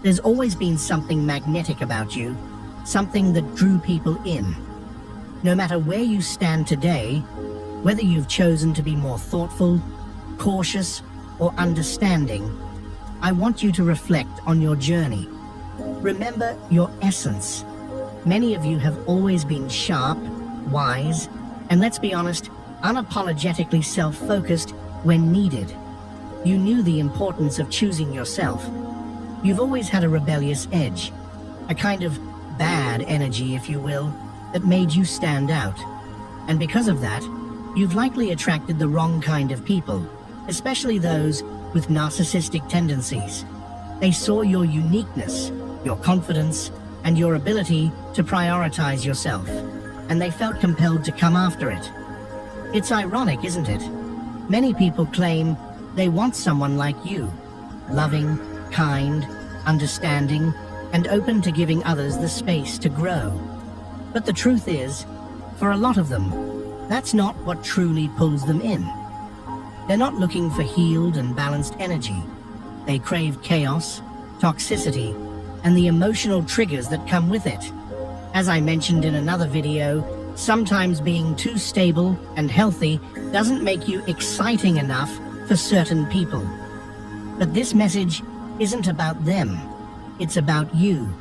There's always been something magnetic about you, something that drew people in. No matter where you stand today, whether you've chosen to be more thoughtful, cautious, or understanding, I want you to reflect on your journey. Remember your essence. Many of you have always been sharp, wise, and let's be honest, unapologetically self-focused when needed. You knew the importance of choosing yourself. You've always had a rebellious edge, a kind of bad energy, if you will, that made you stand out. And because of that, you've likely attracted the wrong kind of people, especially those with narcissistic tendencies. They saw your uniqueness, your confidence, and your ability to prioritize yourself, and they felt compelled to come after it. It's ironic, isn't it? Many people claim they want someone like you, loving, kind, understanding, and open to giving others the space to grow. But the truth is, for a lot of them, that's not what truly pulls them in. They're not looking for healed and balanced energy. They crave chaos, toxicity, and the emotional triggers that come with it. As I mentioned in another video, sometimes being too stable and healthy doesn't make you exciting enough for certain people. But this message isn't about them, it's about you.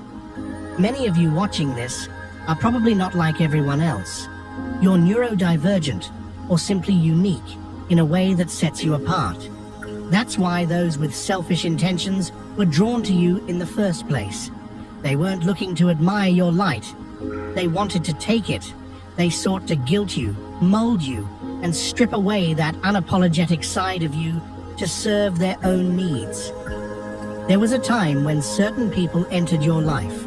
Many of you watching this are probably not like everyone else. You're neurodivergent or simply unique in a way that sets you apart. That's why those with selfish intentions were drawn to you in the first place. They weren't looking to admire your light. They wanted to take it. They sought to guilt you, mold you, and strip away that unapologetic side of you to serve their own needs. There was a time when certain people entered your life,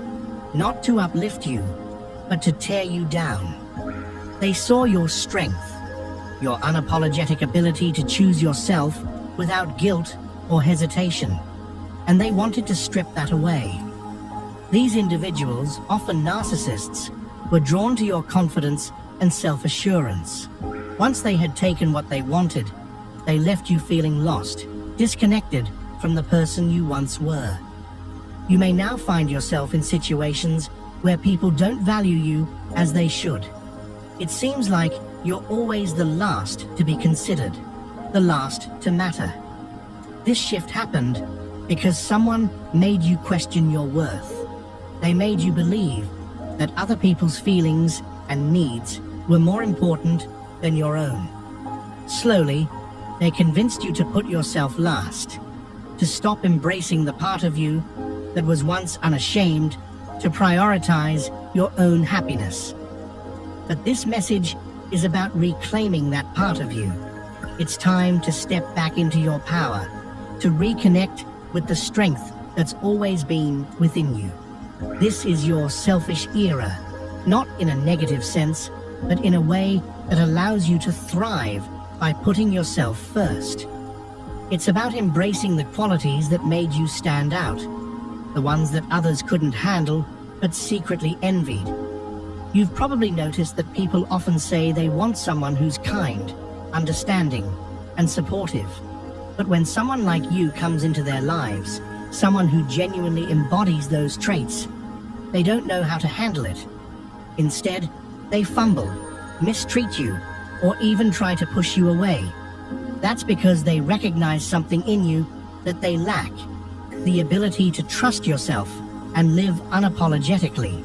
not to uplift you, but to tear you down. They saw your strength, your unapologetic ability to choose yourself without guilt or hesitation, and they wanted to strip that away. These individuals, often narcissists, were drawn to your confidence and self-assurance. Once they had taken what they wanted, they left you feeling lost, disconnected from the person you once were. You may now find yourself in situations where people don't value you as they should. It seems like you're always the last to be considered, the last to matter. This shift happened because someone made you question your worth. They made you believe that other people's feelings and needs were more important than your own. Slowly, they convinced you to put yourself last, to stop embracing the part of you that was once unashamed, to prioritize your own happiness. But this message is about reclaiming that part of you. It's time to step back into your power, to reconnect with the strength that's always been within you. This is your selfish era, not in a negative sense, but in a way that allows you to thrive by putting yourself first. It's about embracing the qualities that made you stand out, the ones that others couldn't handle but secretly envied. You've probably noticed that people often say they want someone who's kind, understanding, and supportive. But when someone like you comes into their lives, someone who genuinely embodies those traits, they don't know how to handle it. Instead, they fumble, mistreat you, or even try to push you away. That's because they recognize something in you that they lack, the ability to trust yourself and live unapologetically.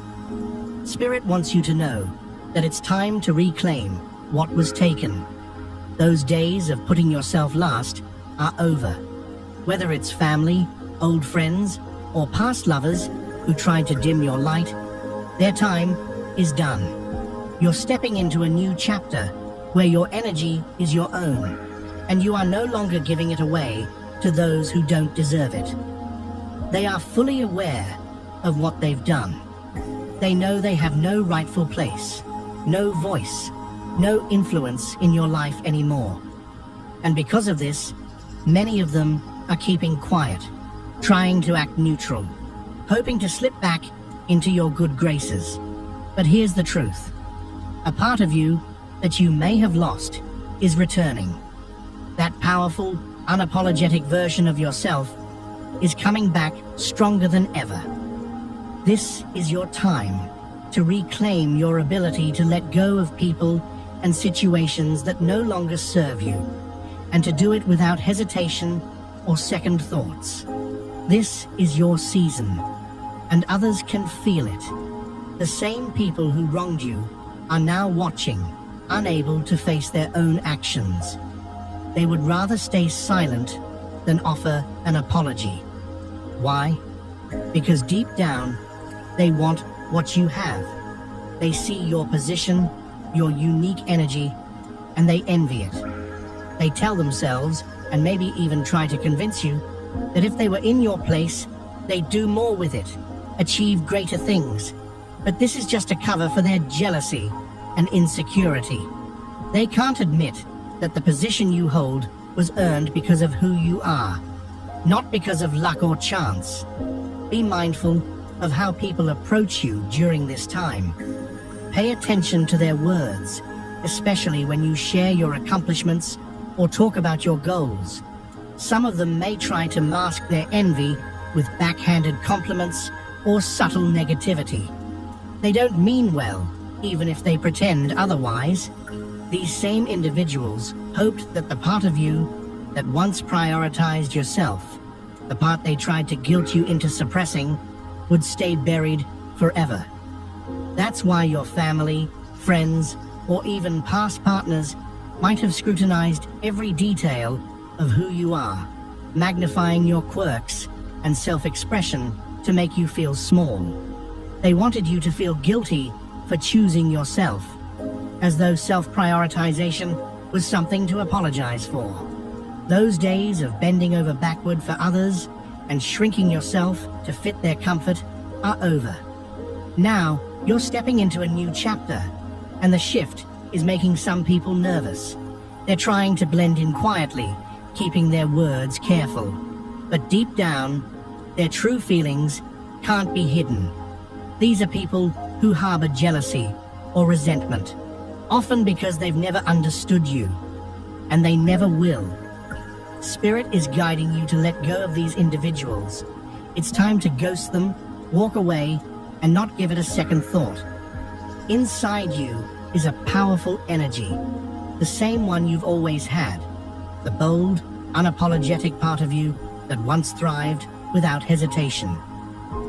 Spirit wants you to know that it's time to reclaim what was taken. Those days of putting yourself last are over. Whether it's family, old friends, or past lovers who tried to dim your light, their time is done. You're stepping into a new chapter where your energy is your own, and you are no longer giving it away to those who don't deserve it. They are fully aware of what they've done. They know they have no rightful place, no voice, no influence in your life anymore. And because of this, many of them are keeping quiet, trying to act neutral, hoping to slip back into your good graces. But here's the truth. A part of you that you may have lost is returning. That powerful, unapologetic version of yourself is coming back stronger than ever. This is your time to reclaim your ability to let go of people and situations that no longer serve you, and to do it without hesitation or second thoughts. This is your season, and others can feel it. The same people who wronged you are now watching, unable to face their own actions. They would rather stay silent than offer an apology. Why? Because deep down, they want what you have. They see your position, your unique energy, and they envy it. They tell themselves, and maybe even try to convince you, that if they were in your place, they'd do more with it, achieve greater things. But this is just a cover for their jealousy and insecurity. They can't admit that the position you hold was earned because of who you are, not because of luck or chance. Be mindful of how people approach you during this time. Pay attention to their words, especially when you share your accomplishments or talk about your goals. Some of them may try to mask their envy with backhanded compliments or subtle negativity. They don't mean well, even if they pretend otherwise. These same individuals hoped that the part of you that once prioritized yourself, the part they tried to guilt you into suppressing, would stay buried forever. That's why your family, friends, or even past partners might have scrutinized every detail of who you are, magnifying your quirks and self-expression to make you feel small. They wanted you to feel guilty for choosing yourself, as though self-prioritization was something to apologize for. Those days of bending over backward for others and shrinking yourself to fit their comfort are over. Now, you're stepping into a new chapter, and the shift is making some people nervous. They're trying to blend in quietly, keeping their words careful. But deep down, their true feelings can't be hidden. These are people who harbor jealousy or resentment, often because they've never understood you, and they never will. Spirit is guiding you to let go of these individuals. It's time to ghost them, walk away, and not give it a second thought. Inside you is a powerful energy, the same one you've always had, the bold, unapologetic part of you that once thrived without hesitation.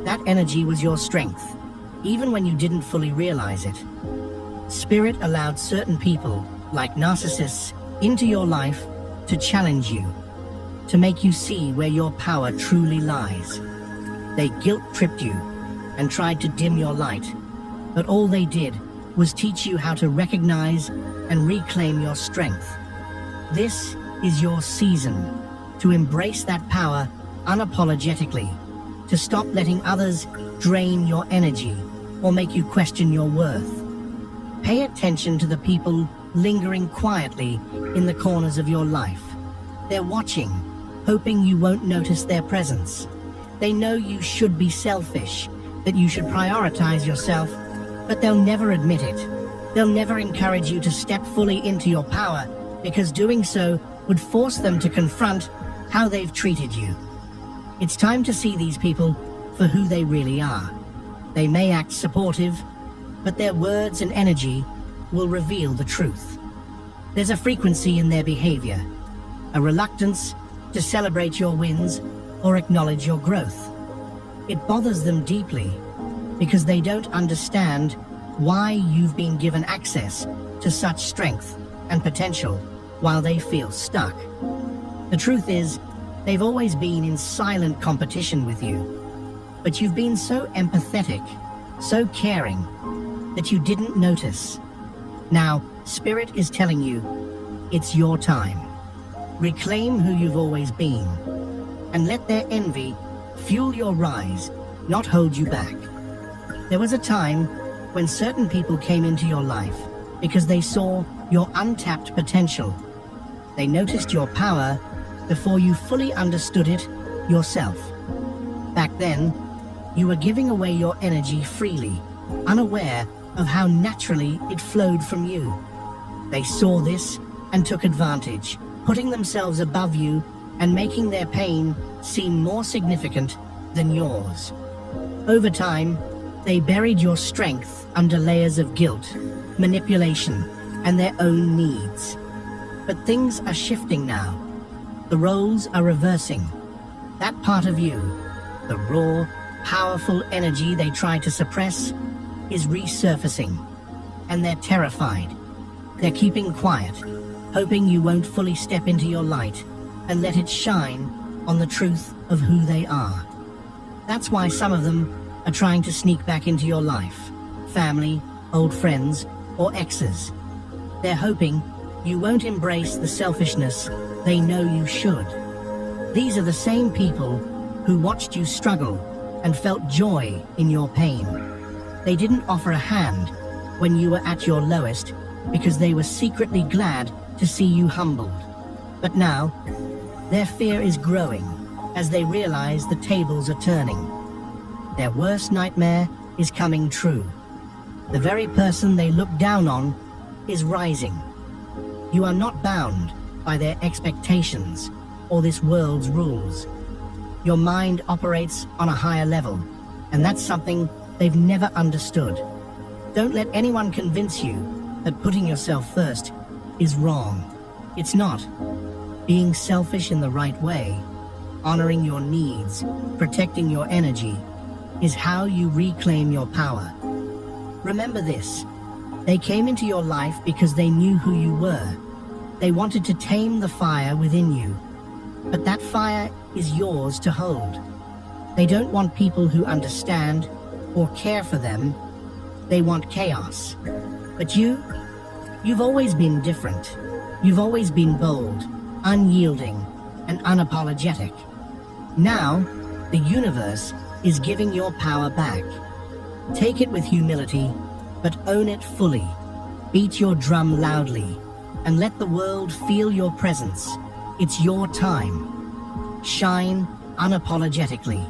That energy was your strength, even when you didn't fully realize it. Spirit allowed certain people, like narcissists, into your life to challenge you, to make you see where your power truly lies. They guilt-tripped you and tried to dim your light, but all they did was teach you how to recognize and reclaim your strength. This is your season to embrace that power unapologetically, to stop letting others drain your energy or make you question your worth. Pay attention to the people lingering quietly in the corners of your life. They're watching, hoping you won't notice their presence. They know you should be selfish, that you should prioritize yourself, but they'll never admit it. They'll never encourage you to step fully into your power, because doing so would force them to confront how they've treated you. It's time to see these people for who they really are. They may act supportive, but their words and energy will reveal the truth. There's a frequency in their behavior, a reluctance to celebrate your wins or acknowledge your growth. It bothers them deeply because they don't understand why you've been given access to such strength and potential while they feel stuck. The truth is, they've always been in silent competition with you, but you've been so empathetic, so caring, that you didn't notice. Now, Spirit is telling you, it's your time. Reclaim who you've always been, and let their envy fuel your rise, not hold you back. There was a time when certain people came into your life because they saw your untapped potential. They noticed your power before you fully understood it yourself. Back then, you were giving away your energy freely, unaware of how naturally it flowed from you. They saw this and took advantage, putting themselves above you and making their pain seem more significant than yours. Over time, they buried your strength under layers of guilt, manipulation, and their own needs. But things are shifting now. The roles are reversing. That part of you, the raw, powerful energy they tried to suppress, is resurfacing. And they're terrified. They're keeping quiet, hoping you won't fully step into your light and let it shine on the truth of who they are. That's why some of them are trying to sneak back into your life, family, old friends, or exes. They're hoping you won't embrace the selfishness they know you should. These are the same people who watched you struggle and felt joy in your pain. They didn't offer a hand when you were at your lowest because they were secretly glad to see you humbled. But now, their fear is growing as they realize the tables are turning. Their worst nightmare is coming true. The very person they look down on is rising. You are not bound by their expectations or this world's rules. Your mind operates on a higher level, and that's something they've never understood. Don't let anyone convince you that putting yourself first is wrong. It's not. Being selfish in the right way, honoring your needs, protecting your energy, is how you reclaim your power. Remember this. They came into your life because they knew who you were. They wanted to tame the fire within you. But that fire is yours to hold. They don't want people who understand or care for them. They want chaos. But you've always been different. You've always been bold, unyielding, and unapologetic. Now, the universe is giving your power back. Take it with humility, but own it fully. Beat your drum loudly, and let the world feel your presence. It's your time. Shine unapologetically.